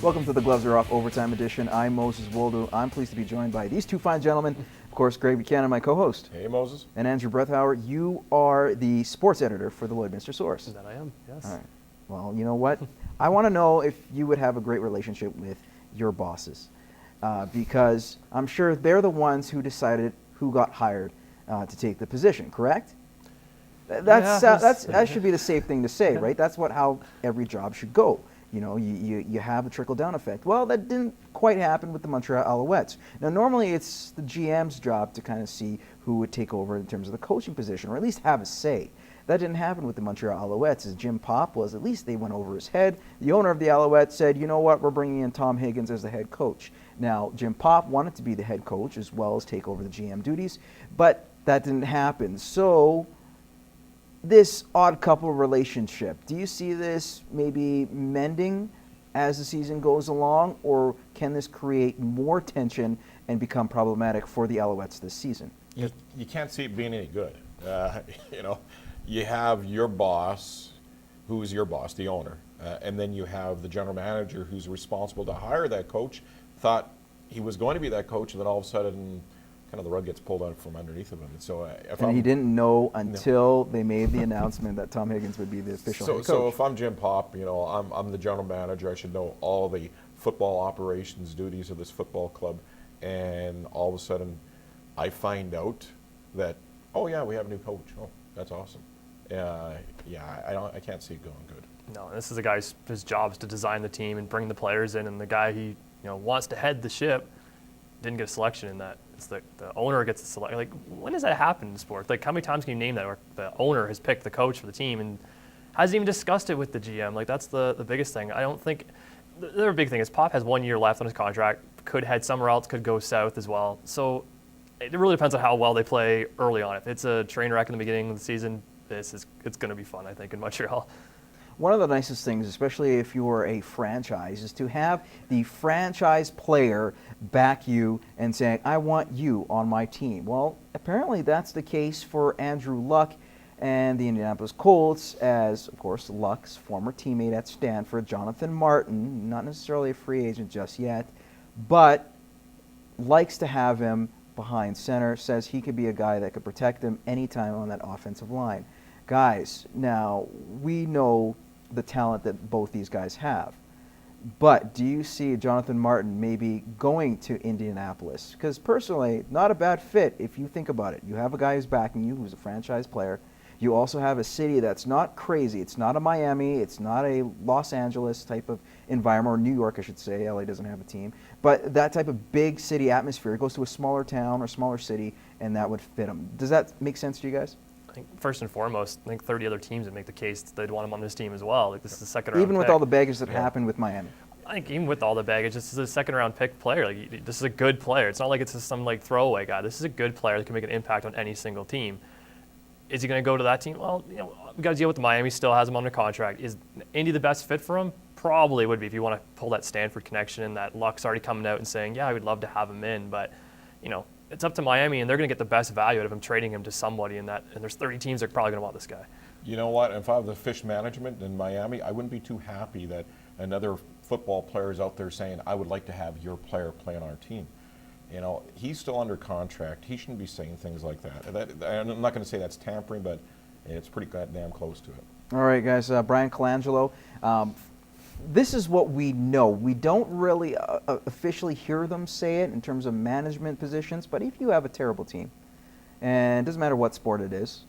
Welcome to the Gloves Are Off Overtime Edition. I'm Moses Woldu. I'm pleased to be joined by these two fine gentlemen. Of course, Greg Buchanan, my co-host. Hey, Moses. And Andrew Brethauer. You are the sports editor for the Lloydminster Source. That I am, yes. All right. Well, you know what? I want to know if you would have a great relationship with your bosses, because I'm sure they're the ones who decided who got hired to take the position, correct? That should be the safe thing to say, right? That's how every job should go. You know, you have a trickle-down effect. Well, that didn't quite happen with the Montreal Alouettes. Now, normally it's the GM's job to kind of see who would take over in terms of the coaching position, or at least have a say. That didn't happen with the Montreal Alouettes. As Jim Popp was, at least they went over his head. The owner of the Alouettes said, you know what, we're bringing in Tom Higgins as the head coach. Now, Jim Popp wanted to be the head coach as well as take over the GM duties, but that didn't happen. So, this odd couple relationship, do you see this maybe mending as the season goes along, or can this create more tension and become problematic for the Alouettes this season? You can't see it being any good. You have your boss, who's your boss, the owner, and then you have the general manager who's responsible to hire that coach, thought he was going to be that coach, and then all of a sudden kind of the rug gets pulled out from underneath of him. And so he didn't know until they made the announcement that Tom Higgins would be the official head coach. So if I'm Jim Popp, I'm the general manager. I should know all the football operations duties of this football club. And all of a sudden, I find out that, oh yeah, we have a new coach. Oh, that's awesome. I can't see it going good. No, this is a guy's his job is to design the team and bring the players in, and the guy he wants to head the ship didn't get a selection in that. It's the owner gets a select. Like, when does that happen in sports? Like, how many times can you name that where the owner has picked the coach for the team and hasn't even discussed it with the GM? Like, that's the biggest thing. I don't think the other big thing is Pop has 1 year left on his contract. Could head somewhere else. Could go south as well. So it really depends on how well they play early on. If it's a train wreck in the beginning of the season, it's going to be fun, I think, in Montreal. One of the nicest things, especially if you're a franchise, is to have the franchise player back you and saying, I want you on my team. Well, apparently that's the case for Andrew Luck and the Indianapolis Colts, as, of course, Luck's former teammate at Stanford, Jonathan Martin, not necessarily a free agent just yet, but likes to have him behind center, says he could be a guy that could protect him anytime on that offensive line. Guys, now, we know the talent that both these guys have. But do you see Jonathan Martin maybe going to Indianapolis? Because personally, not a bad fit if you think about it. You have a guy who's backing you, who's a franchise player. You also have a city that's not crazy. It's not a Miami. It's not a Los Angeles type of environment, or New York, I should say. LA doesn't have a team. But that type of big city atmosphere. It goes to a smaller town or smaller city, and that would fit him. Does that make sense to you guys? I think first and foremost, I think 30 other teams would make the case that they'd want him on this team as well. Like, this is a second round Even with pick. all the baggage that happened with Miami. I think even with all the baggage, this is a second round pick player. Like, this is a good player. It's not like it's just some throwaway guy. This is a good player that can make an impact on any single team. Is he going to go to that team? Well, we got to deal with Miami. Still has him under contract. Is Indy the best fit for him? Probably would be if you want to pull that Stanford connection and that Luck's already coming out and saying, yeah, I would love to have him in, but it's up to Miami, and they're going to get the best value out of him trading him to somebody in that. And there's 30 teams that are probably going to want this guy. You know what? If I have the fish management in Miami, I wouldn't be too happy that another football player is out there saying, I would like to have your player play on our team. He's still under contract. He shouldn't be saying things like that. I'm not going to say that's tampering, but it's pretty goddamn close to it. All right, guys. Brian Colangelo. This is what we know. We don't really officially hear them say it in terms of management positions, but if you have a terrible team, and it doesn't matter what sport it is,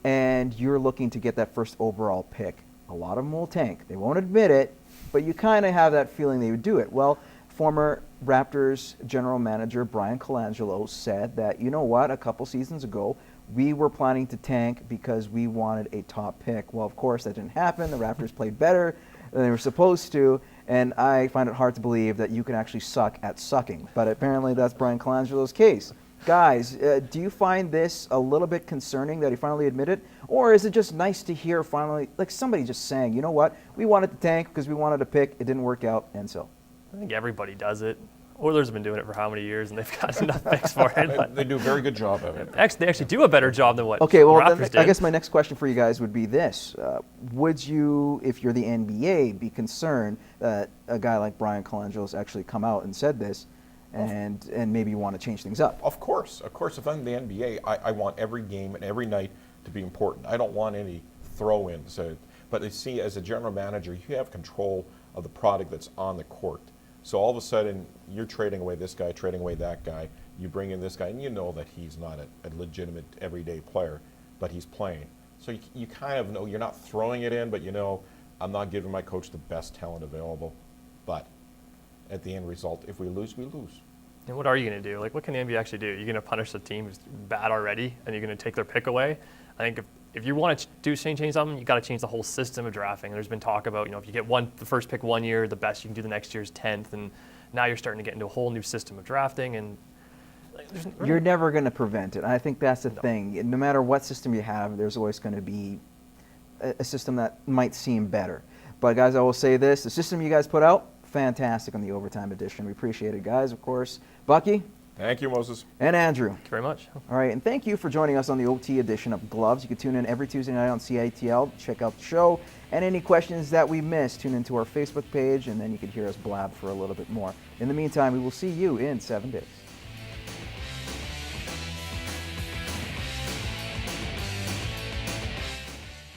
and you're looking to get that first overall pick, a lot of them will tank. They won't admit it, but you kind of have that feeling they would do it. Well, former Raptors general manager Brian Colangelo said that, you know what, a couple seasons ago, we were planning to tank because we wanted a top pick. Well, of course, that didn't happen. The Raptors played better than they were supposed to, and I find it hard to believe that you can actually suck at sucking. But apparently that's Brian Colangelo's case. Guys, do you find this a little bit concerning that he finally admitted? Or is it just nice to hear finally, like somebody just saying, you know what, we wanted to tank because we wanted a pick, it didn't work out, and so. I think everybody does it. Oilers have been doing it for how many years, and they've got enough picks for it. But They do a very good job of it. they actually do a better job than what Okay, well, Raptors then, did. I guess my next question for you guys would be this. Would you, if you're the NBA, be concerned that a guy like Brian Colangelo's actually come out and said this, and maybe you want to change things up? Of course. If I'm the NBA, I want every game and every night to be important. I don't want any throw-ins. But you see, as a general manager, you have control of the product that's on the court. So all of a sudden, you're trading away this guy, trading away that guy. You bring in this guy, and you know that he's not a legitimate everyday player, but he's playing. So you kind of know, you're not throwing it in, but you know, I'm not giving my coach the best talent available. But at the end result, if we lose, we lose. And what are you going to do? Like, what can the NBA actually do? You're going to punish the team who's bad already, and you're going to take their pick away? I think if you want to change something, you got to change the whole system of drafting. There's been talk about, if you get the first pick one year, the best you can do the next year is 10th, and now you're starting to get into a whole new system of drafting, and You're never going to prevent it. I think that's the thing. No matter what system you have, there's always going to be a system that might seem better. But guys, I will say this: the system you guys put out, fantastic on the overtime edition. We appreciate it, guys. Of course, Bucky. Thank you, Moses. And Andrew. Thank you very much. All right, and thank you for joining us on the OT edition of Gloves. You can tune in every Tuesday night on CITL, check out the show, and any questions that we missed, tune into our Facebook page, and then you can hear us blab for a little bit more. In the meantime, we will see you in 7 days.